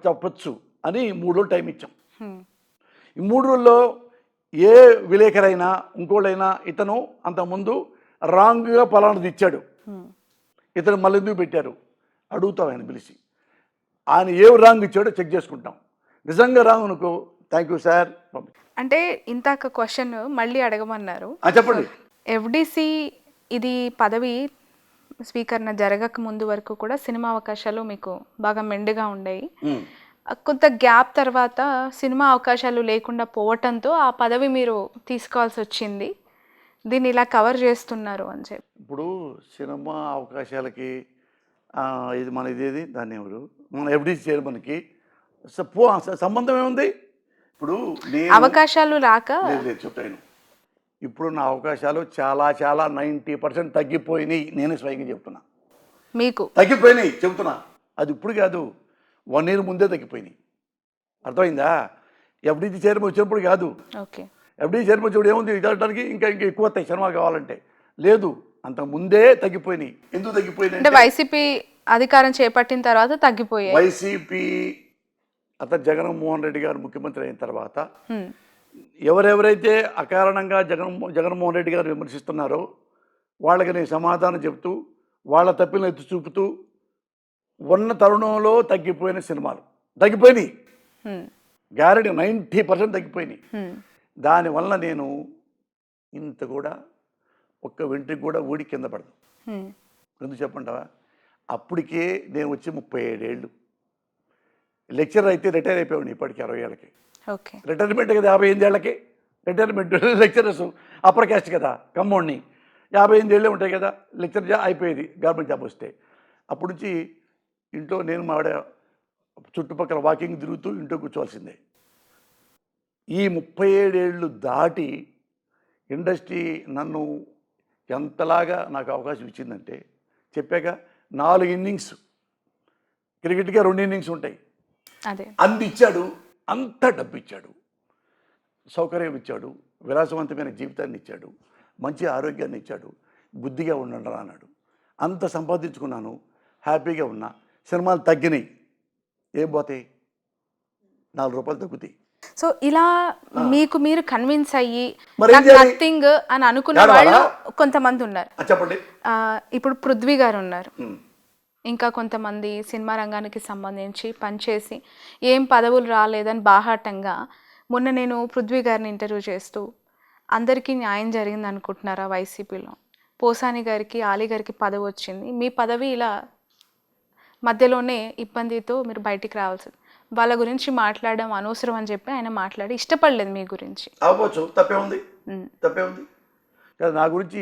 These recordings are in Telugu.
చెప్పొచ్చు అని 3 రోజులు టైం ఇచ్చాం. హ్మ్. ఈ 3 రోజుల్లో ఏ విలేకరైనా ఇంకోళ్ళైనా ఇతను అంతకుముందు రాంగ్గా పలానాది ఇచ్చాడు, హ్మ్. ఇతను మళ్ళీ ఎందుకు పెట్టారు అడుగుతాం ఆయన పిలిచి. ఆయన ఏ రాంగ్ ఇచ్చాడో చెక్ చేసుకుంటాం. నిజంగా రాంగ్ అనుకో థ్యాంక్ యూ సార్ అంటే ఇంతాక క్వశ్చన్ మళ్ళీ అడగమన్నారు. చెప్పండి. ఎఫ్డిసి ఇది పదవి స్వీకరణ జరగక ముందు వరకు కూడా సినిమా అవకాశాలు మీకు బాగా మెండుగా ఉండేవి. కొంత గ్యాప్ తర్వాత సినిమా అవకాశాలు లేకుండా పోవటంతో ఆ పదవి మీరు తీసుకోవాల్సి వచ్చింది. దీన్ని ఇలా కవర్ చేస్తున్నారు అని చెప్పి. ఇప్పుడు సినిమా అవకాశాలకి ఇది మన ఇదేది దాన్ని ఎవరు మన ఎఫ్డీసీ చైర్మన్కి సంబంధం ఏముంది? ఇప్పుడు అవకాశాలు రాక లేదు చెప్తాను. ఇప్పుడు నా అవకాశాలు చాలా చాలా 90% తగ్గిపోయినాయి. నేనే స్వయంగా చెప్తున్నా, మీకు తగ్గిపోయినాయి చెబుతున్నా. అది ఇప్పుడు కాదు, 1 year ముందే తగ్గిపోయినాయి. అర్థమైందా? ఎఫ్డీసీ చైర్మన్ వచ్చినప్పుడు కాదు. ఓకే. ఎఫ్డీసీ చైర్మన్ వచ్చేప్పుడు ఏముంది ఇదడానికి ఇంకా ఎక్కువ వస్తాయి సినిమా కావాలంటే. లేదు, అంత ముందే తగ్గిపోయినాయి. ఎందుకు తగ్గిపోయినాయి అంటే వైసీపీ అధికారం చేపట్టిన తర్వాత తగ్గిపోయాయి. వైసీపీ అతను జగన్మోహన్ రెడ్డి గారు ముఖ్యమంత్రి అయిన తర్వాత ఎవరెవరైతే అకారణంగా జగన్మోహన్ రెడ్డి గారు విమర్శిస్తున్నారో వాళ్ళకి నేను సమాధానం చెప్తూ వాళ్ళ తప్పిలను ఎత్తి చూపుతూ ఉన్న తరుణంలో తగ్గిపోయిన సినిమాలు తగ్గిపోయినాయి. గ్యారెంటీ 90% తగ్గిపోయినాయి. దానివల్ల నేను ఇంత కూడా ఒక్క వెంట్రుక కూడా ఊడి కింద పడదు. ఎందుకు చెప్పంటావా? అప్పటికే నేను వచ్చి 37 ఏళ్ళు. లెక్చరర్ అయితే రిటైర్ అయిపోయాడు ఇప్పటికి 60 ఏళ్ళకి. ఓకే. రిటైర్మెంట్ కదా 58 ఏళ్ళకి రిటైర్మెంట్. లెక్చరర్స్ అప్పర్ క్యాస్ట్ కదా, కమ్మోడిని 58 ఏళ్ళే ఉంటాయి కదా లెక్చర్ జాబ్ అయిపోయేది గవర్నమెంట్ జాబ్ వస్తే. అప్పటి నుంచి ఇంట్లో నేను మావిడ చుట్టుపక్కల వాకింగ్ తిరుగుతూ ఇంట్లో కూర్చోవాల్సిందే. ఈ 37 ఏళ్ళు దాటి ఇండస్ట్రీ నన్ను ఎంతలాగా నాకు అవకాశం ఇచ్చిందంటే చెప్పాక 4 innings క్రికెట్గా 2 innings ఉంటాయి. అందిచ్చాడు, అంత డబ్బు ఇచ్చాడు, సౌకర్యం ఇచ్చాడు, విలాసవంతమైన జీవితాన్ని ఇచ్చాడు, మంచి ఆరోగ్యాన్ని ఇచ్చాడు, బుద్ధిగా ఉండండి అన్నాడు. అంత సంపాదించుకున్నాను, హ్యాపీగా ఉన్నా. సినిమాలు తగ్గినాయి, ఏం పోతాయి? 4 రూపాయలు తగ్గుతాయి. సో ఇలా మీకు మీరు కన్విన్స్ అయ్యి నథింగ్ అని అనుకున్న వాళ్ళు కొంతమంది ఉన్నారు. చెప్పండి. ఇప్పుడు పృథ్వీ గారు ఉన్నారు, ఇంకా కొంతమంది సినిమా రంగానికి సంబంధించి పనిచేసి ఏం పదవులు రాలేదని బాహాటంగా. మొన్న నేను పృథ్వీ గారిని ఇంటర్వ్యూ చేస్తూ అందరికీ న్యాయం జరిగింది అనుకుంటున్నారా వైసీపీలో? పోసాని గారికి, ఆలీ గారికి పదవి వచ్చింది, మీ పదవి ఇలా మధ్యలోనే ఇబ్బందితో మీరు బయటికి రావాల్సింది, వాళ్ళ గురించి మాట్లాడడం అనవసరం అని చెప్పి ఆయన మాట్లాడి ఇష్టపడలేదు మీ గురించి. అవ్వచ్చు, తప్పే ఉంది. నా గురించి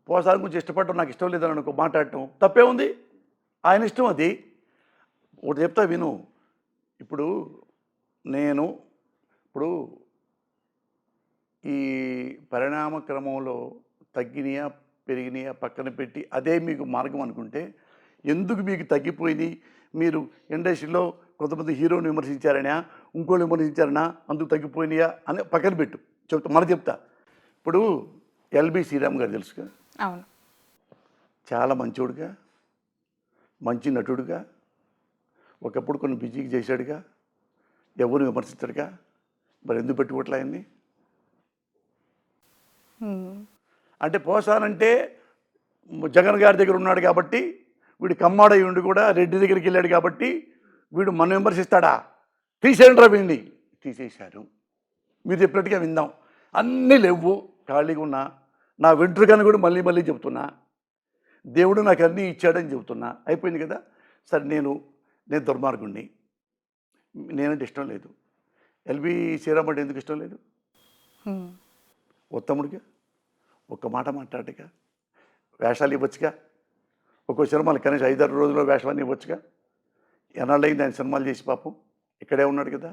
పోసాని గురించి ఇష్టపడటం నాకు ఇష్టం లేదని అనుకో, మాట్లాడటం తప్పే ఉంది, ఆయన ఇష్టం అది. ఒకటి చెప్తా విను. ఇప్పుడు నేను ఈ పరిణామ క్రమంలో తగ్గినాయా పెరిగినాయా పక్కన పెట్టి అదే మీకు మార్గం అనుకుంటే ఎందుకు మీకు తగ్గిపోయింది? మీరు ఇండస్ట్రీలో కొంతమంది హీరోని విమర్శించారనా, ఇంకోళ్ళు విమర్శించారనా, అందుకు తగ్గిపోయినాయా అని పక్కన పెట్టు, చెప్తా. ఇప్పుడు ఎల్బి శ్రీరామ్ గారు తెలుసుగా, అవును, చాలా మంచోడుగా, మంచి నటుడుగా, ఒకప్పుడు కొన్ని బిజీకి చేశాడుగా, ఎవరు విమర్శించాడుగా, మరి ఎందుకు పెట్టుకోవట్లే ఆయన్ని? అంటే పోసానంటే జగన్ గారి దగ్గర ఉన్నాడు కాబట్టి, వీడు కమ్మాడై ఉండి కూడా రెడ్డి దగ్గరికి వెళ్ళాడు కాబట్టి వీడు మనం విమర్శిస్తాడా? తీసేయండిరా వీడిని. తీసేశారు. మీరు చెప్పినట్టుగా విందాం. అన్నీ లేవు, ఖాళీగా ఉన్నా. నా వెంట్రుకని కూడా మళ్ళీ చెప్తున్నా, దేవుడు నాకు అన్నీ ఇచ్చాడని చెబుతున్నా. అయిపోయింది కదా. సరే, నేను దుర్మార్గుణ్ణి, నేనంటే ఇష్టం లేదు. ఎల్బి శ్రీరామ్ అంటే ఎందుకు ఇష్టం లేదు? ఉత్తముడిగా, ఒక్క మాట మాట్లాడగా, వేషాలు ఇవ్వచ్చుగా, ఒక్కో సినిమాలు కనీసం 5-6 రోజుల్లో వేషాన్ని ఇవ్వచ్చుగా. ఎన్నాళ్ళైంది ఆయన సినిమాలు చేసి? పాపం ఇక్కడే ఉన్నాడు కదా.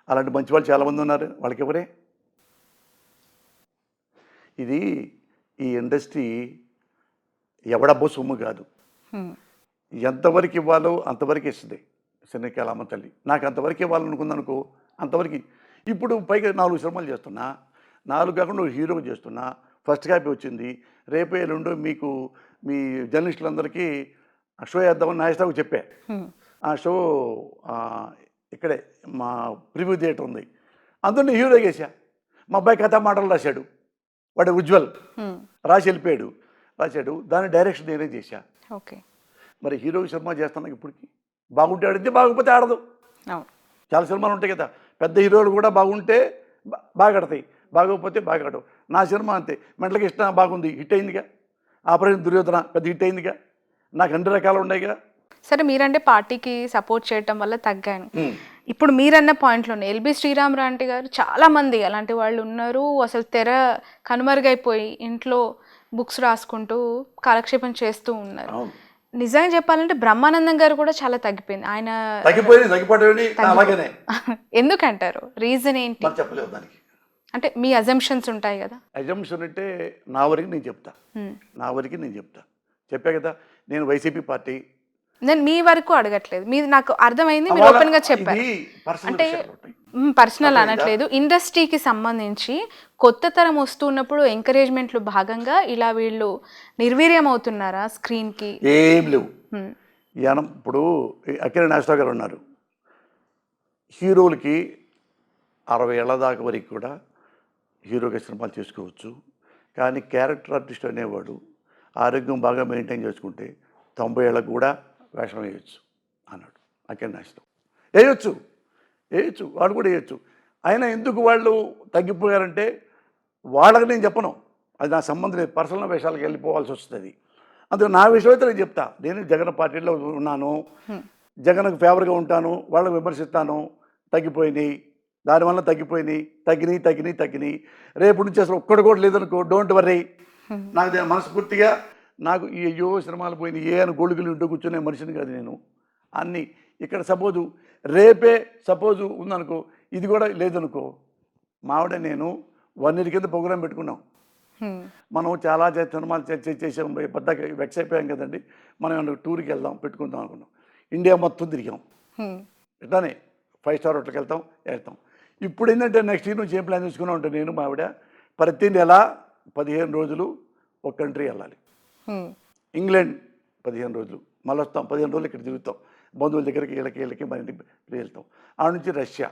అలాంటి మంచి వాళ్ళు చాలామంది ఉన్నారు, వాళ్ళకి ఎవరే? ఇది ఈ ఇండస్ట్రీ ఎవడబ్బో సొమ్ము కాదు. ఎంతవరకు ఇవ్వాలో అంతవరకు ఇస్తుంది సినికాలమ్మ తల్లి. నాకు అంతవరకు ఇవ్వాలనుకుందనుకో, అంతవరకు. ఇప్పుడు పైగా 4 సినిమాలు చేస్తున్నా, 4 కాకుండా హీరోగా చేస్తున్నా, ఫస్ట్ కాపీ వచ్చింది. రేపే ఎల్లుండో మీకు మీ జర్నలిస్టులందరికీ షో వేద్దామని నాయస్తాకు చెప్పా. ఆ షో ఆ, ఇక్కడే మా ప్రివ్యూ థియేటర్ ఉంది. అందులో నేను హీరో చేశా. మా అబ్బాయి కథా మాటలు రాశాడు, వాడు ఉజ్వల్. రాసి వెళ్ళిపోయాడు, రాశాడు. దాని డైరెక్షన్ నేనే చేశా. ఓకే. మరి హీరో సినిమా చేస్తున్నాను ఇప్పటికి. బాగుంటే ఆడితే, బాగోకపోతే ఆడదు. అవును. చాలా సినిమాలు ఉంటాయి కదా, పెద్ద హీరోలు కూడా బాగుంటే బాగా ఆడతాయి, బాగోకపోతే బాగా ఆడవు. నా సినిమా అంతే. మెంటలకి ఇష్టం బాగుంది, హిట్ అయిందిగా. ఆపరేషన్ దుర్యోధన పెద్ద హిట్ అయిందిగా. నాకు అన్ని రకాలు ఉన్నాయిగా. సరే, మీరంటే పార్టీకి సపోర్ట్ చేయటం వల్ల తగ్గాను. ఇప్పుడు మీరన్న పాయింట్లోనే ఎల్బి శ్రీరామరాంటి గారు చాలా మంది అలాంటి వాళ్ళు ఉన్నారు. అసలు తెర కనుమరుగైపోయి ఇంట్లో బుక్స్ రాసుకుంటూ కాలక్షేపం చేస్తూ ఉన్నారు. అవును, నిజంగా చెప్పాలంటే బ్రహ్మానందం గారు కూడా చాలా తగ్గిపోయింది. ఆయన తగ్గిపోయింది అలాగనే. ఎందుకంటారు? రీజన్ ఏంటి? మరి చెప్పలేదు దానికి. అంటే మీ అజంప్షన్స్ ఉంటాయి కదా. అజంప్షన్ అంటే నా వరకు నేను చెప్తా, నా వరకు నేను చెప్తా. చెప్పా కదా, నేను వైసీపీ పార్టీ. నేను మీ వరకు అడగట్లేదు, మీరు నాకు అర్థమైంది, మీరు ఓపెన్ గా చెప్పారు. అంటే పర్సనల్ అనట్లేదు, ఇండస్ట్రీకి సంబంధించి కొత్త తరం వస్తున్నప్పుడు ఎంకరేజ్మెంట్లు భాగంగా ఇలా వీళ్ళు నిర్వీర్యం అవుతున్నారా స్క్రీన్ కి? ఏం లేవు. ఇప్పుడు అక్కినేని నాగేశ్వరరావు గారు ఉన్నారు. హీరోలకి 60 ఏళ్ల దాకా వరకు కూడా హీరోగా సినిమాలు చేసుకోవచ్చు. కానీ క్యారెక్టర్ ఆర్టిస్ట్ అనేవాడు ఆరోగ్యం బాగా మెయింటైన్ చేసుకుంటే 90 ఏళ్ళకు కూడా వేషం వేయచ్చు అన్నాడు అక్కినేని నాగేశ్వరరావు. వేయచ్చు, వాడు కూడా వేయచ్చు. అయినా ఎందుకు వాళ్ళు తగ్గిపోయారంటే వాళ్ళకి నేను చెప్పను, అది నా సంబంధం లేదు. పర్సనల్ వేషాలకు వెళ్ళిపోవాల్సి వస్తుంది. అందుకు నా విషయం అయితే నేను చెప్తా. నేను జగన్ పార్టీలో ఉన్నాను, జగన్కు ఫేవర్గా ఉంటాను, వాళ్ళని విమర్శిస్తాను. తగ్గిపోయినాయి, దానివల్ల తగ్గినాయి. రేపు నుంచి అసలు ఒక్కడు కూడా లేదనుకో, డోంట్ వర్రీ. నాకు మనస్ఫూర్తిగా నాకు ఈ అయ్యో సినిమాలు పోయినాయి అని గొడుగులు ఇంటూ కూర్చునే మనిషిని కాదు నేను. అన్నీ ఇక్కడ రేపే ఉందనుకో, ఇది కూడా లేదనుకో, మావిడ నేను 1 year కింద ప్రోగ్రాం పెట్టుకున్నాం. మనం చాలా సినిమాలు చేసాం, పెద్ద వెక్స్ అయిపోయాం కదండి. మనం టూర్కి వెళ్దాం పెట్టుకుందాం అనుకున్నాం. ఇండియా మొత్తం తిరిగాం. ఇట్లానే 5 star హోటల్కి వెళ్తాం. ఇప్పుడు ఏంటంటే నెక్స్ట్ ఇయర్ నుంచి ఏం ప్లాన్ చేసుకున్నాం అంటే, నేను మావిడ ప్రతి నెల 15 రోజులు ఒక కంట్రీ వెళ్ళాలి. ఇంగ్లాండ్ 15 రోజులు, మళ్ళీ వస్తాం 15 రోజులు ఇక్కడ తిరుగుతాం, బంధువుల దగ్గరికి వీళ్ళకి మన ఇంటికి వెళ్తాం. ఆడ నుంచి రష్యా,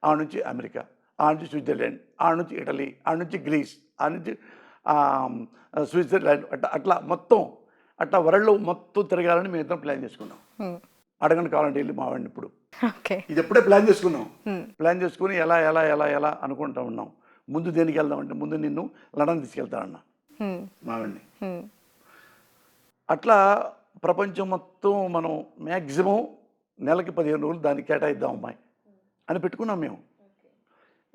ఆడ నుంచి అమెరికా, ఆడ నుంచి స్విట్జర్లాండ్, ఆడ నుంచి ఇటలీ, ఆడ నుంచి గ్రీస్, ఆడ నుంచి స్విట్జర్లాండ్, అట్లా మొత్తం అట్లా వరల్డ్ మొత్తం తిరగాలని మేము ఇద్దరం ప్లాన్ చేసుకున్నాం. అడగండి కావాలంటే వెళ్ళి మావాడిని. ఇప్పుడు ఇది ఎప్పుడే ప్లాన్ చేసుకుని ఎలా అనుకుంటా ఉన్నాం. ముందు దేనికి వెళ్దామంటే, ముందు నిన్ను లండన్ తీసుకెళ్తానన్నా మావాడిని. అట్లా ప్రపంచం మొత్తం మనం మ్యాక్సిమం నెలకి 15 రోజులు దానికి కేటాయిద్దాం అమ్మాయి అని పెట్టుకున్నాం మేము.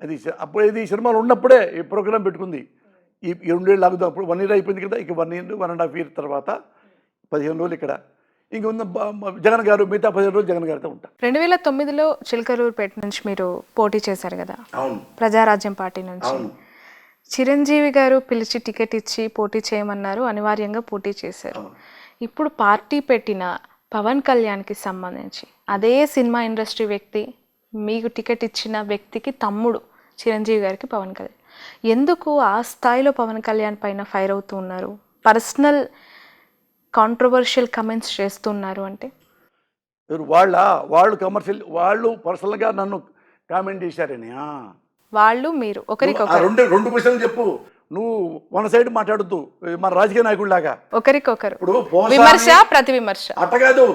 అది అప్పుడు ఇది సినిమాలు ఉన్నప్పుడే ఈ ప్రోగ్రాం పెట్టుకుంది. ఈ 2 ఏళ్ళు ఆగుదాం. అప్పుడు 1 year అయిపోయింది కదా, ఇక 1 year 1.5 year తర్వాత 15 రోజులు ఇక్కడ. ఇంక ఉన్న జగన్ గారు మిగతా 15 రోజులు జగన్ గారితో ఉంటారు. 2009లో చిలకలూరుపేట నుంచి మీరు పోటీ చేశారు కదా. అవును, ప్రజారాజ్యం పార్టీ నుంచి. అవును. చిరంజీవి గారు పిలిచి టికెట్ ఇచ్చి పోటీ చేయమన్నారు, అనివార్యంగా పోటీ చేశారు. ఇప్పుడు పార్టీ పెట్టిన పవన్ కళ్యాణ్కి సంబంధించి అదే సినిమా ఇండస్ట్రీ వ్యక్తి, మీకు టికెట్ ఇచ్చిన వ్యక్తికి తమ్ముడు చిరంజీవి గారికి పవన్ కళ్యాణ్, ఎందుకు ఆ స్థాయిలో పవన్ కళ్యాణ్ పైన ఫైర్ అవుతూ ఉన్నారు? పర్సనల్ కాంట్రవర్షియల్ కమెంట్స్ చేస్తున్నారు అంటే వాళ్ళు కమర్షియల్, వాళ్ళు పర్సనల్గా నన్ను కామెంట్ చేశారని. వాళ్ళు మీరు ఒకరికొకరు రెండు క్వశ్చన్లు చెప్పు. నువ్వు వన్ సైడ్ మాట్లాడుతూ మన రాజకీయ నాయకుడిలాగా ఒకరికొకరు ఇప్పుడు విమర్శ ప్రతి విమర్శ అట్ట కాదు.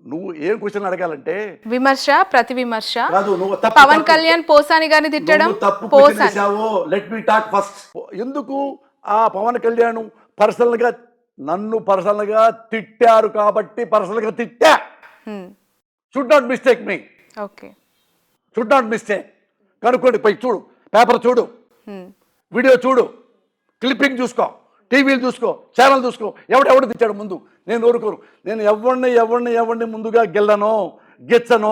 నువ్వు ఏం క్వశ్చన్ అడగాలంటే విమర్శ ప్రతి విమర్శ కాదు. నువ్వు పవన్ కళ్యాణ్ పోసాని గారిని తిట్టడం లెట్ మీ టాక్ ఫస్ట్. ఎందుకు ఆ పవన్ కళ్యాణ్ పర్సనల్గా నన్ను పర్సనల్గా తిట్టారు కాబట్టి పర్సనల్గా తిట్టా. Should not mistake me. Okay, should not mistake. కనుక్కోండి, పై చూడు, పేపర్ చూడు, వీడియో చూడు, క్లిప్పింగ్ చూసుకో, టీవీలు చూసుకో, ఛానల్ చూసుకో. ఎవడు తెచ్చాడు ముందు? నేను ఊరుకోను. నేను ఎవరిని ముందుగా గెచ్చను.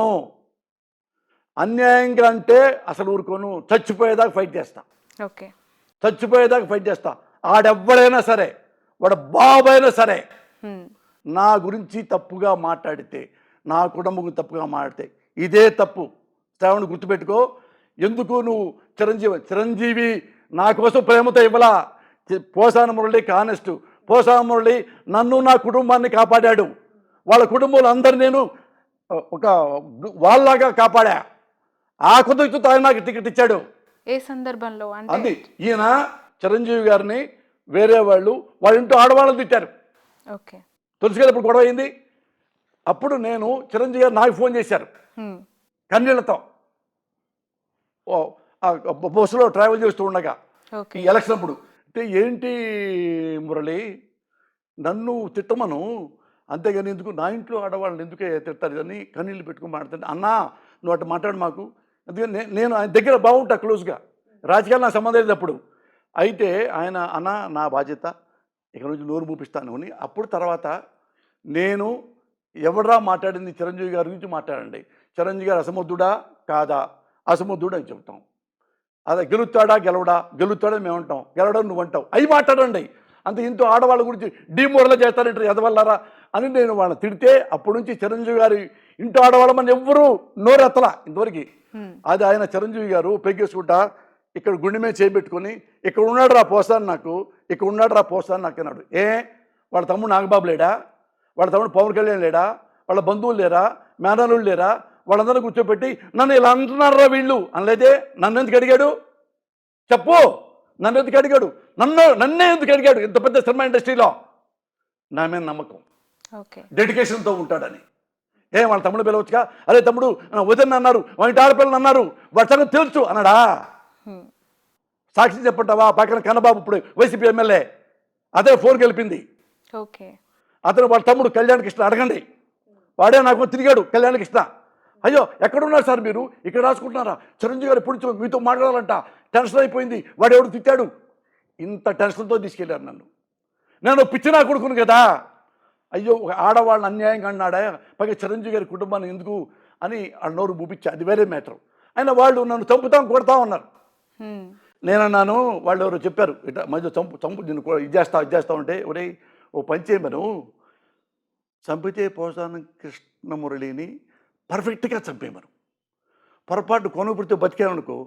అన్యాయంగా అంటే అసలు ఊరుకోను. చచ్చిపోయేదాకా ఫైట్ చేస్తా. ఓకే, చచ్చిపోయేదాకా ఫైట్ చేస్తా. ఆడెవ్వడైనా సరే, వాడు బాబైనా సరే, నా గురించి తప్పుగా మాట్లాడితే, నా కుటుంబం తప్పుగా మాట్లాడితే ఇదే తప్పు. శ్రావణ్ గుర్తుపెట్టుకో. ఎందుకు నువ్వు చిరంజీవి నా కోసం ప్రేమతో ఇవ్వలా. పోసాన మురళి కానెస్ట్. పోసాన మురళి నన్ను నా కుటుంబాన్ని కాపాడాడు. వాళ్ళ కుటుంబంలో అందరు నేను ఒక వాళ్ళలాగా కాపాడా. ఆ కృతజ్ఞతతో ఆయన నాకు టికెట్ ఇచ్చాడు. ఏ సందర్భంలో అంటే? అంది ఈయన చిరంజీవి గారిని వేరే వాళ్ళు వాళ్ళ ఇంట్లో ఆడవాళ్ళని తిట్టారు. ఓకే. తులసి గారు ఇప్పుడు గొడవ అయింది. అప్పుడు నేను చిరంజీవి గారు నాకు ఫోన్ చేశారు కన్నీళ్లతో. బస్సులో ట్రావెల్ చేస్తూ ఉండగా ఈ ఎలక్షన్ అప్పుడు. అంటే ఏంటి మురళి, నన్ను తిట్టమను, అంతేగాని ఎందుకు నా ఇంట్లో ఆడవాళ్ళని ఎందుకే తిడతారు ఇదని కన్నీళ్ళు పెట్టుకుని మాట్లాడుతుంటే, అన్నా నువ్వు అటు మాట్లాడు మాకు, ఎందుకంటే నేను ఆయన దగ్గర బాగుంటా క్లోజ్గా, రాజకీయాలు నా సంబంధం లేదు అప్పుడు. అయితే ఆయన అన్న నా బాధ్యత ఇక్కడ నుంచి నోరు మూపిస్తాను అని. అప్పుడు తర్వాత నేను ఎవడరా మాట్లాడింది చిరంజీవి గారి గురించి మాట్లాడండి, చిరంజీవి గారు అసమర్థుడా కాదా, అసమర్థుడు అని చెప్తాం. అదే గెలుస్తాడా గెలవడా, గెలుస్తాడని మేము అంటాం, గెలవడం నువ్వు అంటావు, అవి మాట్లాడండి. అంత ఇంతో ఆడవాళ్ళ గురించి డీమోరల్ చేస్తారంటారు ఎదవల్లారా అని నేను వాళ్ళని తిడితే, అప్పటి నుంచి చిరంజీవి గారి ఇంట్లో ఆడవాళ్ళమని ఎవ్వరూ నోరెత్తలా ఇంతవరకు. అది ఆయన చిరంజీవి గారు పెగ్గేసుకుంటా ఇక్కడ గుండె మీద చేయబెట్టుకొని, ఇక్కడ ఉన్నాడు రా పోస్తాను నాకు, ఇక్కడ ఉన్నాడు రా పోస్తాను నాకు అన్నాడు. వాళ్ళ తమ్ముడు నాగబాబు లేడా, వాళ్ళ తమ్ముడు పవన్ కళ్యాణ్ లేడా, వాళ్ళ బంధువులు లేరా, మేనల్లుళ్ళు లేరా, వాళ్ళందరూ కూర్చోబెట్టి నన్ను ఇలా అంటున్నారా వీళ్ళు అనలేదే. నన్ను ఎందుకు అడిగాడు చెప్పు, నన్ను ఎందుకు అడిగాడు, నన్నే ఎందుకు అడిగాడు? ఇంత పెద్ద సినిమా ఇండస్ట్రీలో నా మీద నమ్మకం, డెడికేషన్తో ఉంటాడని. వాళ్ళ తమ్ముడు పిలవచ్చుగా, అరే తమ్ముడు వదిన అన్నారు, వాటి ఆడపిల్లలు అన్నారు, వాటి సంగతి తెలుసు అన్నాడా? సాక్షి చెప్పంటావా? పక్కన కన్నబాబు ఇప్పుడు వైసీపీ ఎమ్మెల్యే, అదే ఫోన్ గెలిపింది. అతను వాళ్ళ తమ్ముడు కళ్యాణ్ కృష్ణ అడగండి, వాడే నాకు తిరిగాడు కళ్యాణ్ కృష్ణ. అయ్యో ఎక్కడున్నారు సార్ మీరు, ఇక్కడ రాసుకుంటున్నారా, చిరంజీవి గారు ఎప్పుడు మీతో మాట్లాడాలంట, టెన్షన్ అయిపోయింది, వాడు ఎవడు తిట్టాడు. ఇంత టెన్షన్తో తీసుకెళ్ళారు నన్ను. నేను పిచ్చినా కొడుకును కదా, అయ్యో ఒక ఆడవాళ్ళని అన్యాయంగా అన్నాడా, పైగా చిరంజీవి గారి కుటుంబాన్ని ఎందుకు అని ఆ నోరు మూపించా, అది వేరే మ్యాటర్. అయినా వాళ్ళు నన్ను చంపుతాం కొడతాం అన్నారు. నేనన్నాను, వాళ్ళు ఎవరు చెప్పారు ఇట్లా మధ్య చంపు నేను ఇది చేస్తా ఉంటే, ఒరే ఓ పని చేయమను, చంపితే పోసాన కృష్ణమురళిని పర్ఫెక్ట్గా చంపేయమను, పొరపాటు కొనుగుడితే బతికామనుకో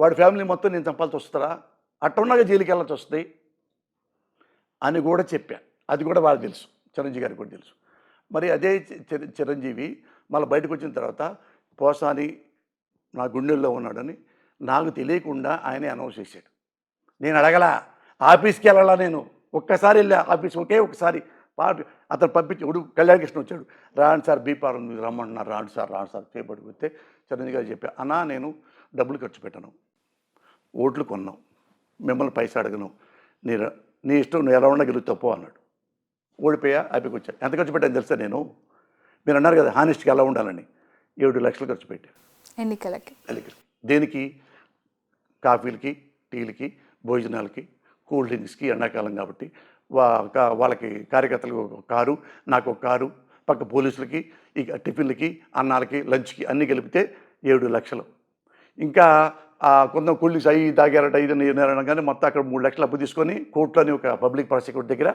వాడి ఫ్యామిలీ మొత్తం నేను చంపాల్సి వస్తారా, అట్టున్నాగా జైలుకి వెళ్ళాల్సి వస్తుంది అని కూడా చెప్పాను. అది కూడా వాళ్ళకి తెలుసు, చిరంజీవి గారికి కూడా తెలుసు. మరి అదే చిరంజీవి మళ్ళీ బయటకు వచ్చిన తర్వాత పోసాని నా గుండెల్లో ఉన్నాడని నాకు తెలియకుండా ఆయనే అనౌన్స్ చేశాడు. నేను అడగలా, ఆఫీస్కి వెళ్ళాలా, నేను ఒక్కసారి వెళ్ళా ఆఫీస్, ఒకే ఒకసారి అతను పంపించి కళ్యాణ్ కృష్ణ వచ్చాడు, రాండి సార్ బీపార్ ఉంది రమ్మంటున్నారు, రాండి సార్ చేపట్టుకొస్తే చిరంజీవి గారు చెప్పా, అన్నా నేను డబ్బులు ఖర్చు పెట్టను, ఓట్లు కొన్నాం, మిమ్మల్ని పైసా అడగను, నీ ఇష్టం నువ్వు ఎలా ఉండ గెలుగుతాపో అన్నాడు. ఓడిపోయా అయిపోయి వచ్చాను. ఎంత ఖర్చు పెట్టాను తెలుసా నేను, మీరు అన్నారు కదా హానెస్ట్గా ఎలా ఉండాలని, 7 లక్షలు ఖర్చు పెట్టాను ఎన్నికలకి. దేనికి? కాఫీలకి, టీలకి, భోజనాలకి, కూల్ డ్రింక్స్కి, ఎండాకాలం కాబట్టి వాళ్ళకి కార్యకర్తలకు ఒక కారు, నాకు ఒక కారు, పక్క పోలీసులకి, ఇక టిఫిన్లకి, అన్నాలకి, లంచ్కి అన్నీ కలిపితే 7 లక్షలు. ఇంకా కొంత కూల్ డ్రింక్స్ అవి తాగారట ఇది కానీ మొత్తం అక్కడ 3 లక్షలు అప్పు తీసుకొని కోర్టులోని ఒక పబ్లిక్ ప్రాసిక్యూటర్ దగ్గర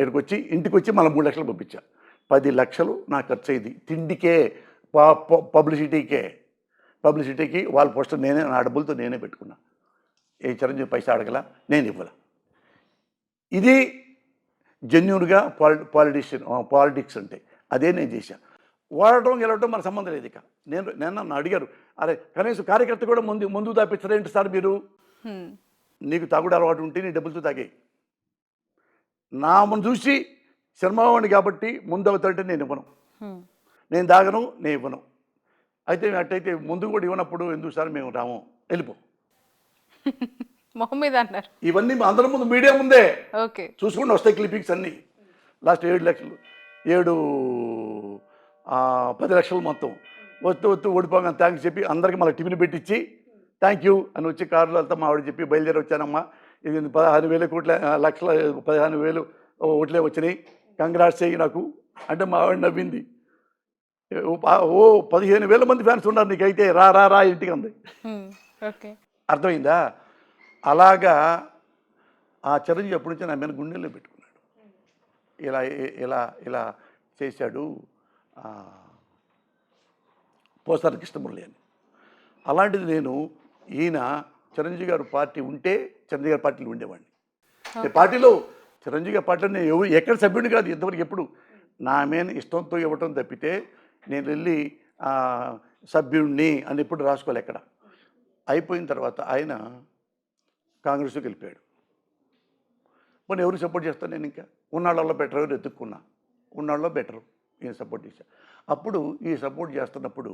ఇక్కడికి ఇంటికి వచ్చి మళ్ళీ 3 లక్షలు పంపించా. 10 లక్షలు నాకు ఖర్చు అయింది తిండికే, పబ్లిసిటీకి వాళ్ళ పోస్టర్ నేనే, నా డబ్బులతో నేనే పెట్టుకున్నా. ఏ చిరంజీవి పైసా అడగల, నేను ఇవ్వాల. ఇది జెన్యూన్గా పాలిటిక్స్ అంటే అదే నేను చేశాను. వాడటం గెలవటం మన సంబంధం లేదు. ఇక నేను నన్ను అడిగారు, అరే కనీసం కార్యకర్త కూడా ముందు తాపించరేంటి సార్ మీరు, నీకు తాగుడు అలవాటు ఉంటే నీ డబ్బులతో తాగే, నా ముందు చూసి శర్మవాణి కాబట్టి ముందు అవుతాడంటే నేను ఇవ్వను, నేను తాగను, నేను ఇవ్వను. అయితే అట్టయితే ముందు కూడా ఇవ్వనప్పుడు ఎందుకు సార్ మేము రాము, వెళ్ళిపో మొహమ్మద్ అన్నారు. ఇవన్నీ అందరి ముందు మీడియా ముందే చూసుకుంటూ వస్తాయి క్లిప్పింగ్స్ అన్నీ. లాస్ట్ 7 లక్షలు 10 లక్షలు మొత్తం వస్తూ ఓడిపోగా థ్యాంక్స్ చెప్పి అందరికీ మళ్ళీ టిఫిన్ పెట్టించి థ్యాంక్ యూ అని వచ్చి కారులో వెళ్తా మా ఆవిడ చెప్పి బయలుదేరి వచ్చానమ్మా, ఇది 15,000 ఓట్లే వచ్చినాయి, కంగ్రాట్స్ చేయి నాకు అంటే మా ఆవిడ నవ్వింది. 15,000 మంది ఫ్యాన్స్ ఉన్నారు నీకైతే, రా ఇంటికి అంది. అర్థమైందా? అలాగా ఆ చిరంజీవి అప్పటి నుంచి నా మీద గుండెల్లో పెట్టుకున్నాడు. ఇలా చేశాడు పోసాని కృష్ణమురళి అని. అలాంటిది నేను ఈయన చిరంజీవి గారు పార్టీ ఉంటే చిరంజీవి గారి పార్టీలో ఉండేవాడిని. పార్టీలో చిరంజీవి గారి పార్టీలో నేను ఎక్కడ సభ్యుడిని కాదు ఇంతవరకు. ఎప్పుడు నా మీద ఇష్టంతో ఇవ్వటం తప్పితే నేను వెళ్ళి సభ్యుణ్ణి అని ఎప్పుడు రాసుకోలే ఎక్కడ. అయిపోయిన తర్వాత ఆయన కాంగ్రెస్కి వెళ్ళిపోయాడు. పోనీ ఎవరికి సపోర్ట్ చేస్తాను నేను? ఇంకా ఉన్నాళ్ళలో బెటర్ ఎవరు ఎత్తుక్కున్నా, ఉన్నాళ్ళలో బెటరు ఈయన సపోర్ట్ చేశా. అప్పుడు ఈ సపోర్ట్ చేస్తున్నప్పుడు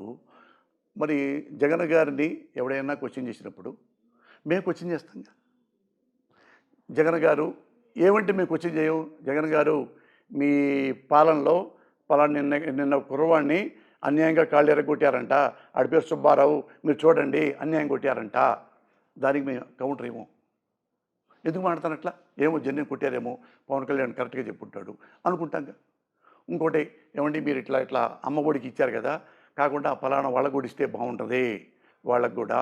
మరి జగన్ గారిని ఎవడైనా క్వశ్చన్ చేసినప్పుడు మేము క్వశ్చన్ చేస్తాం. జగన్ గారు ఏమంటే మేము క్వశ్చన్ చేయం. జగన్ గారు మీ పాలనలో పలానా నిన్న కుర్రవాడిని అన్యాయంగా కాళ్ళు ఎరగొట్టారంట, ఆడి పేరు సుబ్బారావు, మీరు చూడండి అన్యాయం కొట్టారంట, దానికి మేము కౌంటర్ ఏమో. ఎందుకు మాట్లాడతాను అట్లా? ఏమో జన్యం కొట్టారేమో, పవన్ కళ్యాణ్ కరెక్ట్గా చెప్పుంటాడు అనుకుంటాం. ఇంకోటి ఏమండి మీరు ఇట్లా అమ్మ ఒడికి ఇచ్చారు కదా, కాకుండా ఫలానా వాళ్ళకు కూడా ఇస్తే బాగుంటుంది వాళ్ళకు కూడా